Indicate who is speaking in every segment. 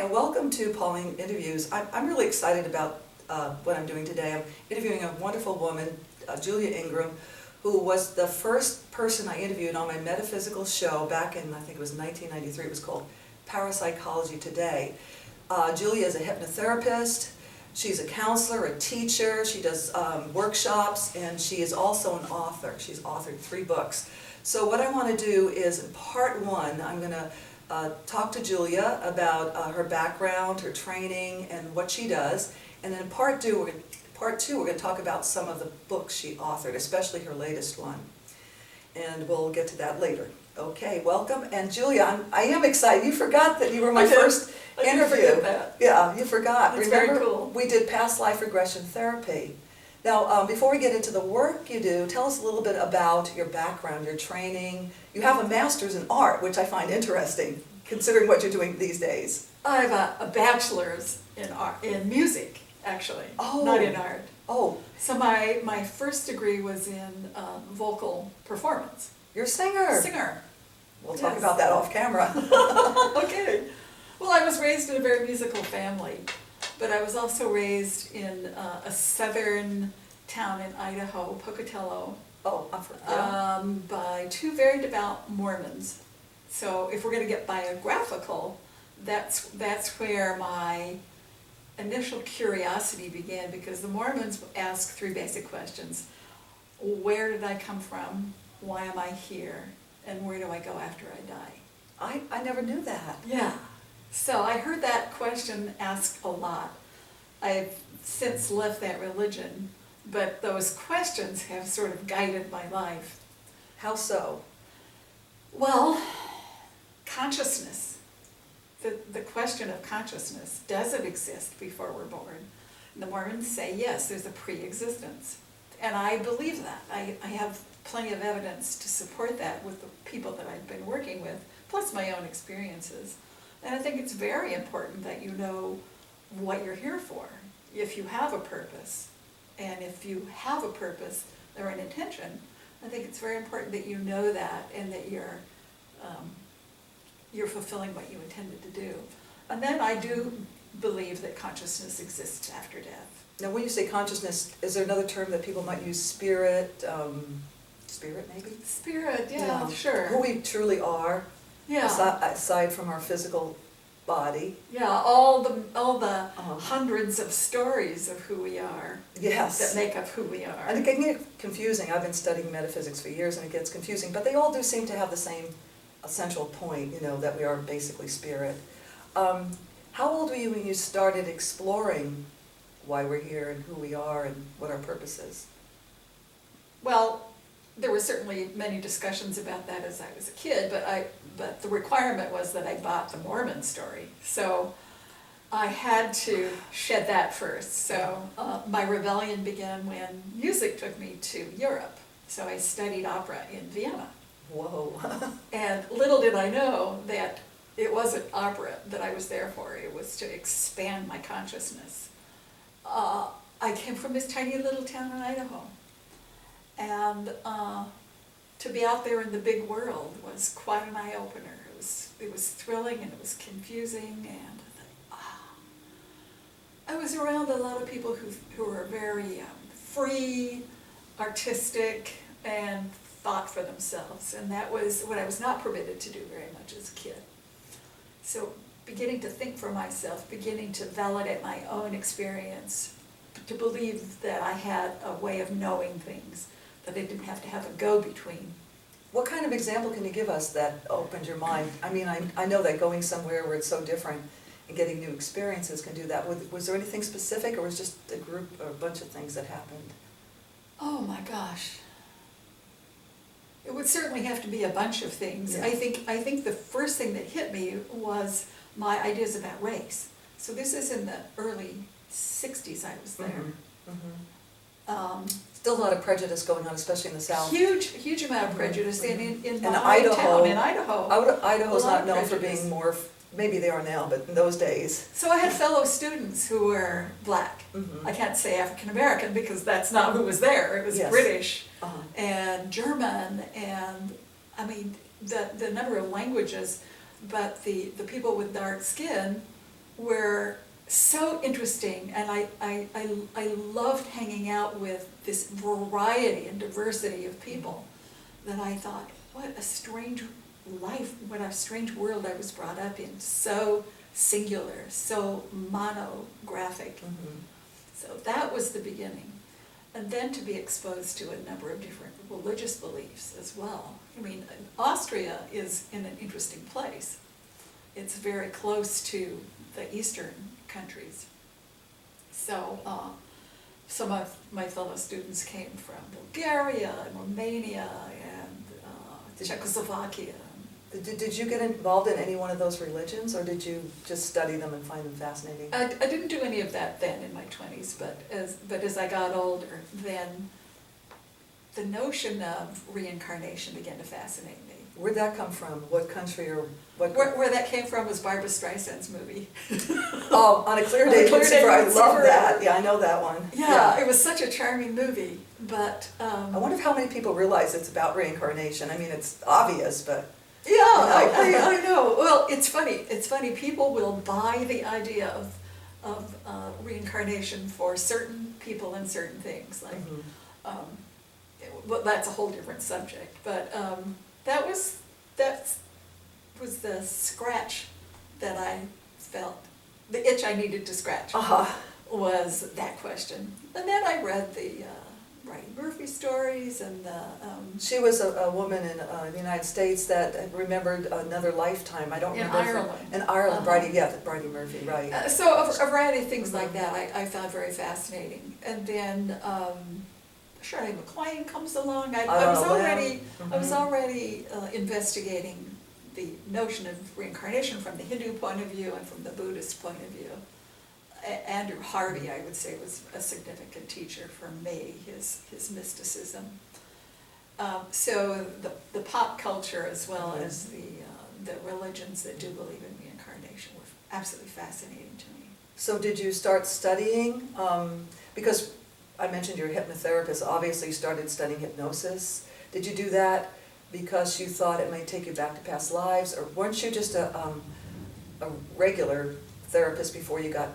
Speaker 1: Hi, and welcome to Pauline Interviews. I'm really excited about what I'm doing today. I'm interviewing a wonderful woman, Julia Ingram, who was the first person I interviewed on my metaphysical show back in, I think it was 1993. It was called Parapsychology Today. Julia is a hypnotherapist, she's a counselor, a teacher, she does workshops, and she is also an author. She's authored 3 books. So what I want to do is, in part 1, I'm going to talk to Julia about her background, her training, and what she does. And then in part 2, we're going to talk about some of the books she authored, especially her latest one. And we'll get to that later. Okay, welcome. And Julia, I am excited. You forgot that you were my first interview.
Speaker 2: I did forget that.
Speaker 1: Yeah, you forgot.
Speaker 2: That's
Speaker 1: Remember,
Speaker 2: very cool.
Speaker 1: We did past life regression therapy. Now, before we get into the work you do, tell us a little bit about your background, your training. You have a master's in art, which I find interesting, considering what you're doing these days.
Speaker 2: I have a bachelor's in art, in music, actually, not in art.
Speaker 1: Oh,
Speaker 2: So my first degree was in vocal performance.
Speaker 1: you're a singer.
Speaker 2: Singer.
Speaker 1: We'll talk
Speaker 2: Yes.
Speaker 1: about that off camera.
Speaker 2: Okay. Well, I was raised in a very musical family, but I was also raised in a southern town in Idaho, Pocatello,
Speaker 1: Oh, yeah.
Speaker 2: by 2 very devout Mormons. So if we're going to get biographical, that's where my initial curiosity began, because the Mormons ask 3 basic questions. Where did I come from? Why am I here? And where do I go after I die?
Speaker 1: I never knew that.
Speaker 2: Yeah. So I heard that question asked a lot. I've since left that religion, but those questions have sort of guided my life.
Speaker 1: How so?
Speaker 2: Well, consciousness. The question of consciousness, does it exist before we're born? And the Mormons say yes, there's a pre-existence. And I believe that. I have plenty of evidence to support that with the people that I've been working with, plus my own experiences. And I think it's very important that you know what you're here for, if you have a purpose. And if you have a purpose or an intention, I think it's very important that you know that and that you're fulfilling what you intended to do. And then I do believe that consciousness exists after death.
Speaker 1: Now, when you say consciousness, is there another term that people might use? Spirit? Spirit, maybe?
Speaker 2: Spirit, yeah, sure.
Speaker 1: Who we truly are,
Speaker 2: Yeah,
Speaker 1: aside from our physical body.
Speaker 2: yeah. All the hundreds of stories of who we are
Speaker 1: Yes.
Speaker 2: that make up who we are.
Speaker 1: And it can get confusing. I've been studying metaphysics for years, and it gets confusing. But they all do seem to have the same essential point, that we are basically spirit. How old were you when you started exploring why we're here and who we are and what our purpose is?
Speaker 2: Well, there were certainly many discussions about that as I was a kid, but the requirement was that I bought the Mormon story. So I had to shed that first. So my rebellion began when music took me to Europe. So I studied opera in Vienna.
Speaker 1: Whoa.
Speaker 2: And little did I know that it wasn't opera that I was there for. It was to expand my consciousness. I came from this tiny little town in Idaho. And to be out there in the big world was quite an eye-opener. It was thrilling and it was confusing, and I thought, I was around a lot of people who were very free, artistic, and thought for themselves, and that was what I was not permitted to do very much as a kid. So beginning to think for myself, beginning to validate my own experience, to believe that I had a way of knowing things, that I didn't have to have a go-between.
Speaker 1: What kind of example can you give us that opened your mind? I mean, I know that going somewhere where it's so different and getting new experiences can do that. Was there anything specific, or was it just a group or a bunch of things that happened?
Speaker 2: Oh my gosh. It would certainly have to be a bunch of things.
Speaker 1: Yeah.
Speaker 2: I think the first thing that hit me was my ideas about race. So this is in the early 60s I was there.
Speaker 1: Still a lot of prejudice going on, especially in the South.
Speaker 2: Huge amount of prejudice in my
Speaker 1: Idaho,
Speaker 2: town, in Idaho.
Speaker 1: Idaho's
Speaker 2: A lot
Speaker 1: not
Speaker 2: of
Speaker 1: known for
Speaker 2: prejudice.
Speaker 1: being more, maybe they are now, but in those days.
Speaker 2: So I had fellow students who were black. I can't say African American because that's not who was there. It was
Speaker 1: Yes.
Speaker 2: British
Speaker 1: Uh-huh.
Speaker 2: and German, and I mean the number of languages, but the people with dark skin were so interesting, and I loved hanging out with this variety and diversity of people, that I thought, what a strange life, what a strange world I was brought up in, so singular, so monographic. So that was the beginning. And then to be exposed to a number of different religious beliefs as well. I mean, Austria is in an interesting place. It's very close to the Eastern countries. So some of my fellow students came from Bulgaria and Romania and Czechoslovakia.
Speaker 1: Did you get involved in any one of those religions, or did you just study them and find them fascinating?
Speaker 2: I didn't do any of that then in my 20s, but as I got older, then the notion of reincarnation began to fascinate me.
Speaker 1: Where'd that come from? What country or what?
Speaker 2: Where that came from was Barbra Streisand's movie.
Speaker 1: Oh, On a Clear Day,
Speaker 2: On a Clear Day,
Speaker 1: I
Speaker 2: You'd See
Speaker 1: love
Speaker 2: Forever.
Speaker 1: that. Yeah, I know that one.
Speaker 2: Yeah, it was such a charming movie, but
Speaker 1: I wonder how many people realize it's about reincarnation. I mean, it's obvious, but...
Speaker 2: yeah, I know. Well, it's funny. It's funny. People will buy the idea of reincarnation for certain people and certain things. Like, well, that's a whole different subject. But that was the scratch that I felt, the itch I needed to scratch. Was that question. And then I read the Bridie Murphy stories and the...
Speaker 1: She was a woman in the United States that remembered another lifetime. I don't
Speaker 2: In
Speaker 1: remember.
Speaker 2: Ireland.
Speaker 1: In Ireland, Bridie Murphy, right.
Speaker 2: So a variety of things like that I found very fascinating. And then Shirley MacLaine comes along. I was already investigating the notion of reincarnation from the Hindu point of view and from the Buddhist point of view. Andrew Harvey, I would say, was a significant teacher for me, his mysticism. So the pop culture as well as the religions that do believe in reincarnation were absolutely fascinating to me.
Speaker 1: So did you start studying, because I mentioned you're a hypnotherapist, obviously you started studying hypnosis. Did you do that because you thought it might take you back to past lives, or weren't you just a regular therapist before you got...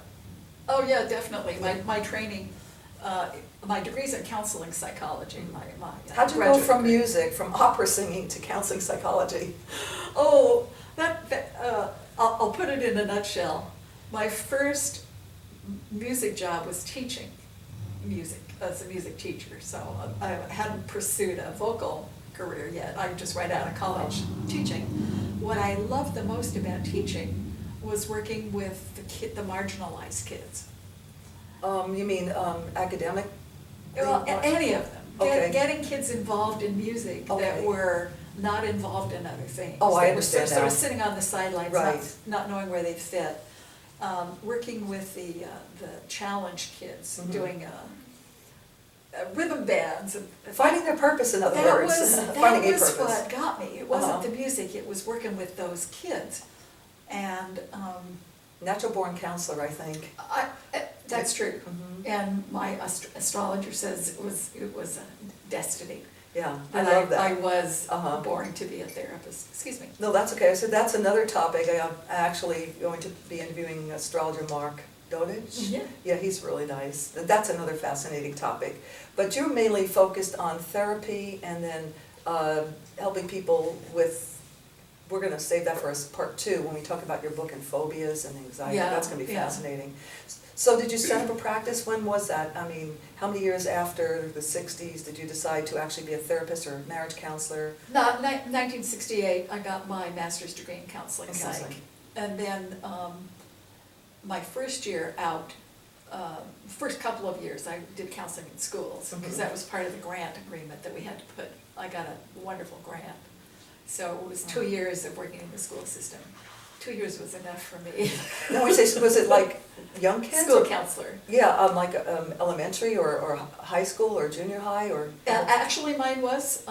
Speaker 2: Oh yeah, definitely. My training, my degree's in counseling psychology.
Speaker 1: How'd you go from music, from opera singing to counseling psychology?
Speaker 2: Oh, I'll put it in a nutshell. My first music job was teaching music as a music teacher. So I hadn't pursued a vocal career yet. I just right out of college teaching. What I loved the most about teaching was working with the marginalized kids.
Speaker 1: You mean academic?
Speaker 2: Well, any of them.
Speaker 1: Okay.
Speaker 2: Getting kids involved in music that
Speaker 1: Okay.
Speaker 2: were not involved in other things.
Speaker 1: Oh, I
Speaker 2: They
Speaker 1: understand
Speaker 2: were sort
Speaker 1: now.
Speaker 2: of sitting on the sidelines,
Speaker 1: Right.
Speaker 2: not knowing where they fit. Working with the challenged kids, doing rhythm bands. And
Speaker 1: Finding their purpose, in other words.
Speaker 2: That
Speaker 1: Finding a
Speaker 2: was
Speaker 1: purpose.
Speaker 2: what got me. It wasn't the music, it was working with those kids. And
Speaker 1: Natural born counselor, I think.
Speaker 2: that's true. And my astrologer says it was a destiny.
Speaker 1: Yeah, I
Speaker 2: And
Speaker 1: love that.
Speaker 2: I was born to be a therapist. Excuse me.
Speaker 1: No, that's okay. So that's another topic. I'm actually going to be interviewing astrologer Mark Dodich.
Speaker 2: Yeah.
Speaker 1: Yeah, he's really nice. That's another fascinating topic. But you're mainly focused on therapy and then helping people with, we're going to save that for part 2 when we talk about your book and phobias and anxiety.
Speaker 2: Yeah,
Speaker 1: That's going to be
Speaker 2: yeah.
Speaker 1: fascinating. So did you set up a practice? When was that? I mean, how many years after the 60s did you decide to actually be a therapist or marriage counselor?
Speaker 2: 1968, I got my master's degree in counseling
Speaker 1: In
Speaker 2: psych.
Speaker 1: counseling.
Speaker 2: And then my first year out, first couple of years, I did counseling in schools, because that was part of the grant agreement that we had to put. I got a wonderful grant. So it was 2 years of working in the school system. 2 years was enough for me.
Speaker 1: No, was it like young kids?
Speaker 2: School counselor.
Speaker 1: Yeah, like elementary or high school or junior high or?
Speaker 2: Actually, mine was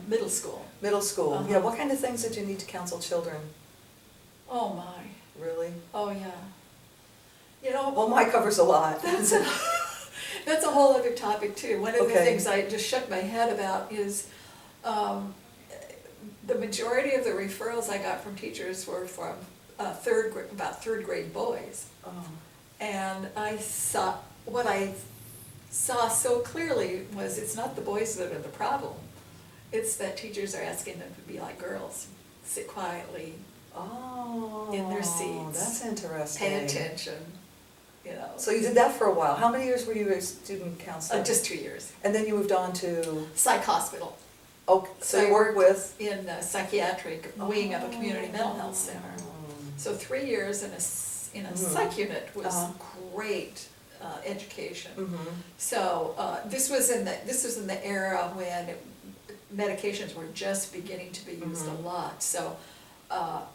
Speaker 2: middle school.
Speaker 1: Middle school. Yeah, what kind of things did you need to counsel children?
Speaker 2: Oh my.
Speaker 1: Really?
Speaker 2: Oh yeah. You know.
Speaker 1: Well, my covers a lot.
Speaker 2: That's a whole other topic too. One of the things I just shook my head about is the majority of the referrals I got from teachers were from about third grade boys.
Speaker 1: Oh.
Speaker 2: And what I saw so clearly was it's not the boys that are the problem. It's that teachers are asking them to be like girls, sit quietly,
Speaker 1: Oh.
Speaker 2: in their seats.
Speaker 1: That's interesting.
Speaker 2: pay attention,
Speaker 1: So you did that for a while. How many years were you a student counselor?
Speaker 2: Just 2 years.
Speaker 1: And then you moved on to,
Speaker 2: Psych hospital,
Speaker 1: oh, so you work with?
Speaker 2: in a psychiatric wing of a community mental health center. So 3 years in a psych unit was great education.
Speaker 1: Mm-hmm.
Speaker 2: So this was in the era when medications were just beginning to be used a lot. So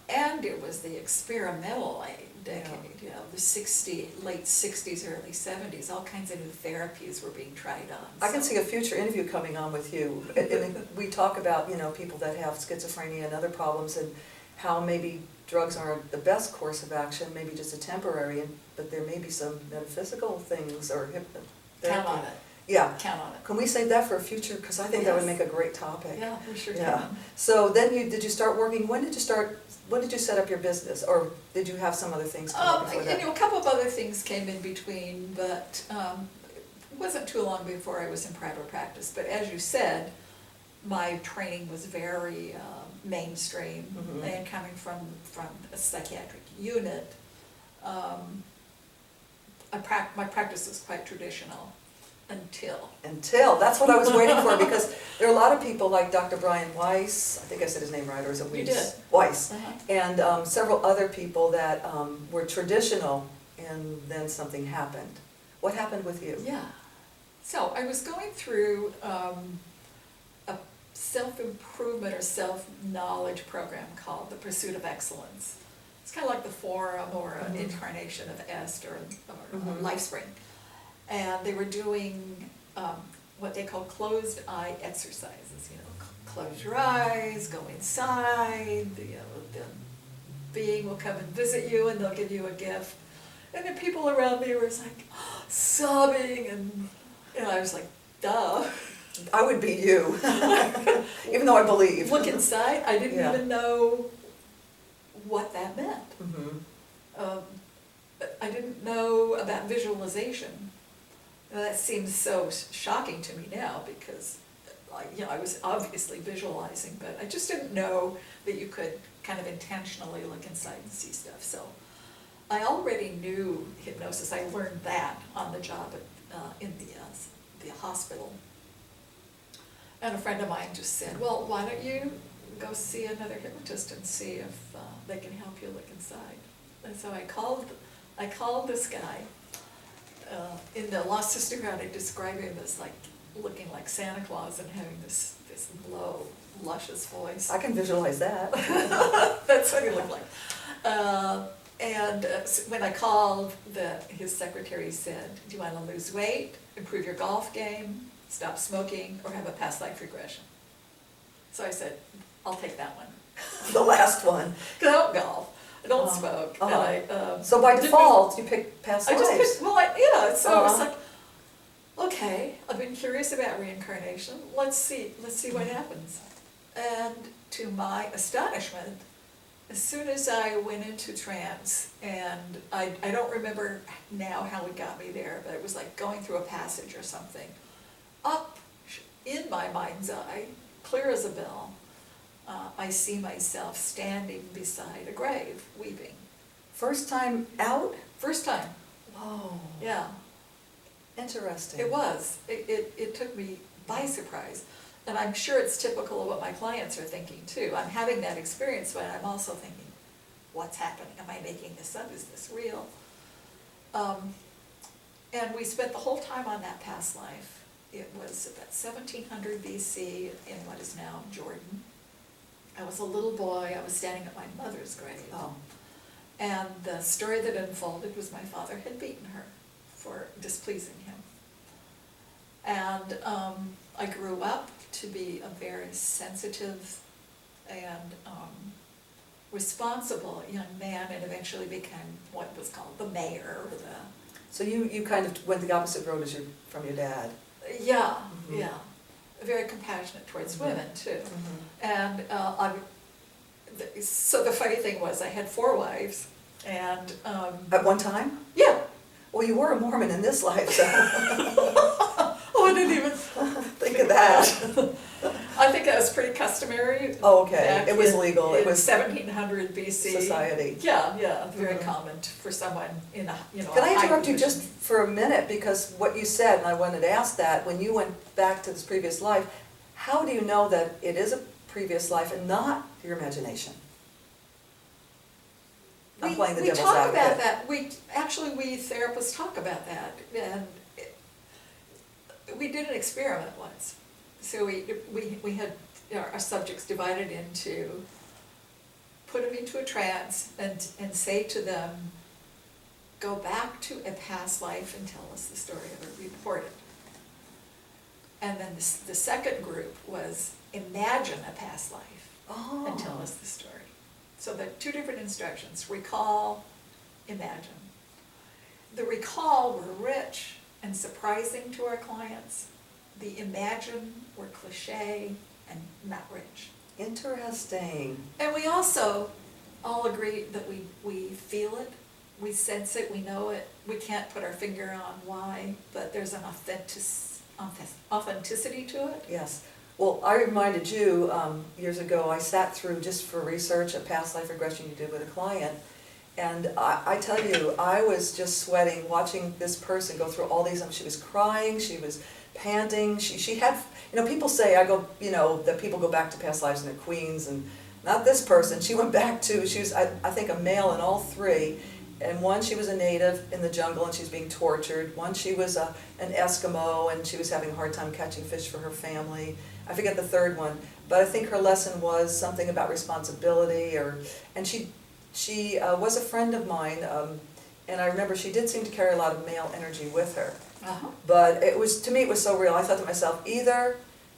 Speaker 2: and it was the experimental decade, the late 60s, early 70s. All kinds of new therapies were being tried on.
Speaker 1: I can see a future interview coming on with you. And we talk about, people that have schizophrenia and other problems, and how maybe drugs aren't the best course of action, maybe just a temporary, but there may be some metaphysical things or hypnotherapy.
Speaker 2: Count on it.
Speaker 1: Yeah.
Speaker 2: Count on it.
Speaker 1: Can we save that for a future? Because I think that would make a great topic.
Speaker 2: Yeah, we sure
Speaker 1: Yeah.
Speaker 2: can.
Speaker 1: So then did you start working, when did you set up your business? Or did you have some other things come up before that?
Speaker 2: A couple of other things came in between, but it wasn't too long before I was in private practice. But as you said, my training was very mainstream, and coming from a psychiatric unit, my practice was quite traditional until. That's what I was waiting for, because there are a lot of people like Dr. Brian Weiss, I think I said his name right, or is it Weiss? You did.
Speaker 1: Weiss,
Speaker 2: Uh-huh.
Speaker 1: and several other people that were traditional, and then something happened. What happened with you?
Speaker 2: Yeah. So I was going through a self-improvement or self-knowledge program called The Pursuit of Excellence. It's kind of like the Forum or an incarnation of Est or Lifespring. And they were doing what they call closed eye exercises. Close your eyes, go inside, the being will come and visit you and they'll give you a gift. And the people around me were like sobbing, and I was like, duh.
Speaker 1: I would be you, even though I believe.
Speaker 2: Look inside, I didn't even know what that meant. I didn't know about visualization. That seems so shocking to me now, because I was obviously visualizing, but I just didn't know that you could kind of intentionally look inside and see stuff. So I already knew hypnosis. I learned that on the job in the hospital. And a friend of mine just said, well, why don't you go see another hypnotist and see if they can help you look inside. And so I called this guy. In the Lost Sisterhood, I describe him as looking like Santa Claus and having this low, luscious voice.
Speaker 1: I can visualize that.
Speaker 2: That's what he looked like. So when I called, his secretary said, do you want to lose weight, improve your golf game, stop smoking, or have a past life regression? So I said, I'll take that one.
Speaker 1: The last one.
Speaker 2: Because I don't golf, I don't smoke. And
Speaker 1: so by default, you pick past lives.
Speaker 2: I just picked, so I was like, okay, I've been curious about reincarnation, let's see what happens. And to my astonishment, as soon as I went into trance, and I don't remember now how it got me there, but it was like going through a passage or something, up in my mind's eye, clear as a bell, I see myself standing beside a grave, weeping.
Speaker 1: First time out?
Speaker 2: First time.
Speaker 1: Whoa.
Speaker 2: Yeah.
Speaker 1: Interesting.
Speaker 2: It was. It took me by surprise. And I'm sure it's typical of what my clients are thinking too. I'm having that experience, but I'm also thinking, what's happening? Am I making this up? Is this real? And we spent the whole time on that past life. It was about 1700 BC in what is now Jordan. I was a little boy. I was standing at my mother's grave.
Speaker 1: Oh.
Speaker 2: And the story that unfolded was my father had beaten her for displeasing him. And I grew up to be a very sensitive and responsible young man, and eventually became what was called the mayor.
Speaker 1: So you kind of went the opposite road as from your dad.
Speaker 2: Yeah, very compassionate towards women too. And So the funny thing was, I had 4 wives, and,
Speaker 1: At one time?
Speaker 2: yeah.
Speaker 1: Well, you were a Mormon in this life, so
Speaker 2: Oh, I didn't even
Speaker 1: think of that.
Speaker 2: I think that was pretty customary.
Speaker 1: Oh, okay,
Speaker 2: back
Speaker 1: it was
Speaker 2: in-
Speaker 1: legal, it
Speaker 2: in
Speaker 1: was
Speaker 2: 1700 BC.
Speaker 1: society.
Speaker 2: Yeah, very
Speaker 1: Mhm.
Speaker 2: common for someone in a, you know.
Speaker 1: Can
Speaker 2: a
Speaker 1: I
Speaker 2: high
Speaker 1: interrupt you
Speaker 2: position.
Speaker 1: just for a minute, because what you said, and I wanted to ask that, when you went back to this previous life, how do you know that it is a previous life and not your imagination? I'm playing the devil's
Speaker 2: We talk
Speaker 1: advocate.
Speaker 2: about that, we therapists talk about that, and we did an experiment once. So we had our subjects divided into, put them into a trance and say to them, go back to a past life and tell us the story of it, report it. And then the second group was, imagine a past life and tell us the story. So there are 2 different instructions, recall, imagine. The recall were rich and surprising to our clients. The imagine were cliche and not rich.
Speaker 1: Interesting.
Speaker 2: And we also all agree that we feel it, we sense it, we know it. We can't put our finger on why, but there's an authenticity to it.
Speaker 1: Yes. Well, I reminded you, years ago, I sat through, just for research, a past life regression you did with a client. And I tell you, I was just sweating watching this person go through all these, she was crying, she was panting, she had, people say, that people go back to past lives and they're queens, and not this person. She went back to, she was, I think, a male in all 3. And one, she was a native in the jungle and she's being tortured. One, she was an Eskimo and she was having a hard time catching fish for her family. I forget the third one, but I think her lesson was something about responsibility, and she was a friend of mine, and I remember she did seem to carry a lot of male energy with her.
Speaker 2: Uh-huh.
Speaker 1: But to me, it was so real. I thought to myself, either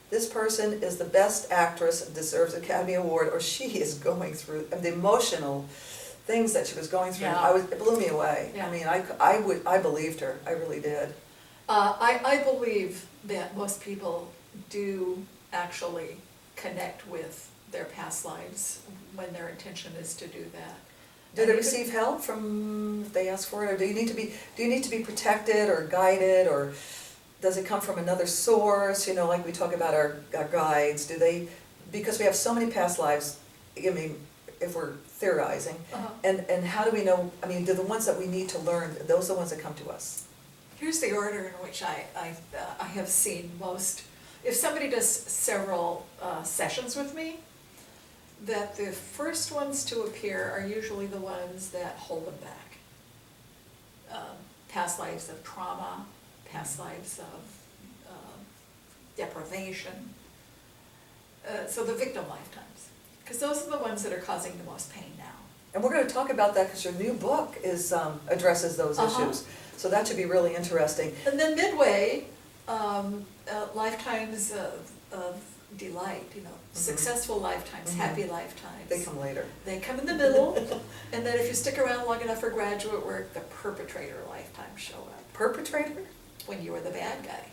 Speaker 1: this person is the best actress, deserves an Academy Award, or she is going through the emotional things that she was going through.
Speaker 2: Yeah.
Speaker 1: It blew me away.
Speaker 2: Yeah.
Speaker 1: I mean, I believed her. I really did.
Speaker 2: I believe that most people do actually connect with their past lives when their intention is to do that.
Speaker 1: Do they receive help from, if they ask for it, or do you need to be protected or guided, or does it come from another source? Like we talk about our guides, because we have so many past lives, if we're theorizing,
Speaker 2: Uh-huh.
Speaker 1: and how do we know, do the ones that we need to learn, those are the ones that come to us?
Speaker 2: Here's the order in which I have seen most. If somebody does several sessions with me, that the first ones to appear are usually the ones that hold them back. Past lives of trauma, past lives of deprivation, so the victim lifetimes. Because those are the ones that are causing the most pain now.
Speaker 1: And we're going to talk about that because your new book addresses those issues. So that should be really interesting.
Speaker 2: And then midway, lifetimes of delight, successful lifetimes, happy lifetimes.
Speaker 1: They come later.
Speaker 2: They come in the middle, and then if you stick around long enough for graduate work, the perpetrator lifetimes show up.
Speaker 1: Perpetrator?
Speaker 2: When you were the bad guy.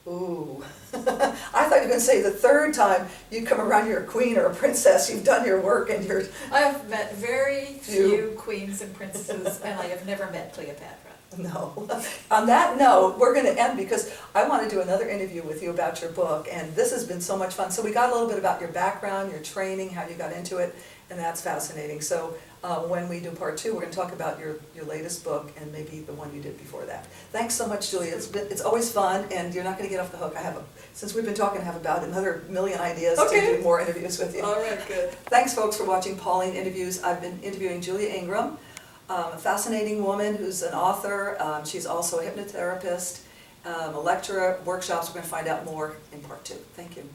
Speaker 1: Ooh. I thought you were going to say the third time you come around, you're a queen or a princess, you've done your work and you're...
Speaker 2: I have met very few queens and princesses, and I have never met Cleopatra.
Speaker 1: No. On that note, we're going to end because I want to do another interview with you about your book, and this has been so much fun. So we got a little bit about your background, your training, how you got into it, and that's fascinating. So when we do part 2, we're going to talk about your latest book and maybe the one you did before that. Thanks so much, Julia. It's always fun, and you're not going to get off the hook. Since we've been talking, I have about another million ideas to do more interviews with you.
Speaker 2: All right, good.
Speaker 1: Thanks, folks, for watching Pauline Interviews. I've been interviewing Julia Ingram, a fascinating woman who's an author. She's also a hypnotherapist, a lecturer, workshops. We're going to find out more in part 2. Thank you.